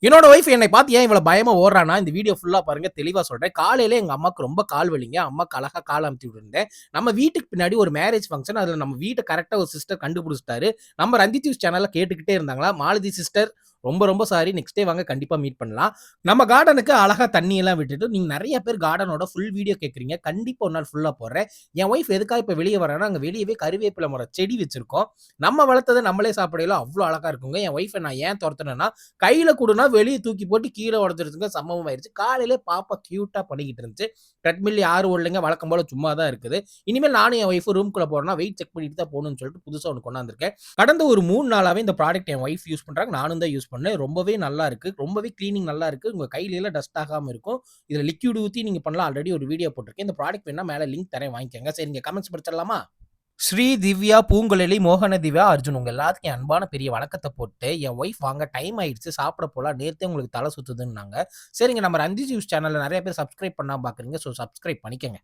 என்னோட ஒய்ஃப் என்னை பார்த்து ஏன் இவ்வளவு பயமா ஓடுறான்னா, இந்த வீடியோ ஃபுல்லா பாருங்க தெளிவா சொல்றேன். காலையில எங்க அம்மாக்கு ரொம்ப கால் வலிங்க. அம்மாக்கு அழகா கால் அமுத்தி விட்டுருந்தேன். நம்ம வீட்டுக்கு பின்னாடி ஒரு மேரேஜ் ஃபங்ஷன். அதுல நம்ம வீட்ட கரெக்ட்டா ஒரு சிஸ்டர் கண்டுபிடிச்சுட்டாரு. நம்ம ரஞ்சித் நியூஸ் சேனல்ல கேட்டுக்கிட்டே இருந்தாங்களா, மாலதி சிஸ்டர் ரொம்ப ரொம்ப சாரி. நெக்ஸ்ட் டே வாங்க கண்டிப்பா மீட் பண்ணலாம். நம்ம கார்டனுக்கு அழகா தண்ணி எல்லாம் விட்டுட்டு, நீங்க நெறைய பேர் கார்டனோட ஃபுல் வீடியோ கேட்கிறீங்க. கண்டிப்பா ஒரு நாள் ஃபுல்லா போடுறேன். என் ஒய்ஃப் எதுக்காக இப்ப வெளிய வரான்னா, அங்க வெளியவே கறிவேப்பில மரம் செடி வச்சிருக்கோம். நம்ம வளர்த்தத நம்மளே சாப்பிடையில அவ்ளோ அழகா இருக்குங்க. என் ஒய்ஃப நான் ஏன் தொரத்துனேன்னா, கையில குடுனா வெளிய தூக்கி போட்டு கீழ உடைஞ்சிருச்சுங்க. சம்பவம் ஆயிருச்சு. காலையில பாப்பா கியூட்டா பண்ணிக்கிட்டு இருந்துச்சு. ட்ரெட்மில் யாரும் ஓடலைங்க. வழக்கம் போல சும்மா தான் இருக்குது. இனிமேல் நானும் என் ஒய்ஃப் ரூம்குள்ள போறோம்னா வெயிட் செக் பண்ணிட்டு தான் போணும்னு சொல்லிட்டு புதுசா ஒண்ணு கொண்டாந்துருக்கேன். கடந்த ஒரு 3 நாளாவே இந்த ப்ராடக்ட் என் ஒய்ஃப் யூஸ் பண்றாங்க. நானும் தான் யூஸ் பண்ணேன். ரொம்பவே நல்லா இருக்கு. ரொம்பவே கிளீனிங் நல்லா இருக்கு. உங்க கையில எல்லாம் டஸ்ட் ஆகாம இருக்கும். இதுல லிக்விட் ஊத்தி நீங்க பண்ணலாம். ஆல்ரெடி ஒரு வீடியோ போட்டிருக்கேன். இந்த ப்ராடக்ட் வேணா மேல லிங்க் தரேன் வாங்கிக்கோங்க. சரிங்க கமெண்ட்ஸ் படிச்சிடலாமா? ஸ்ரீ திவ்யா, பூங்குழலி, மோகன திவ்யா, அர்ஜுன் உங்க எல்லாத்துக்கும் என் அன்பான பெரிய வணக்கத்த போட்டு, என் ஒய்ஃப் வாங்க டைம் ஆயிடுச்சு சாப்பிட போலாம். நேத்தே உங்களுக்கு தல சுத்துதுன்னாங்க. சரிங்க நம்ம ரஞ்சித் நியூஸ் சேனல்ல நெறைய பேர் சப்ஸ்கிரைப் பண்ணாம பார்க்குறீங்க. சப்ஸ்கிரைப் பண்ணிக்கங்க.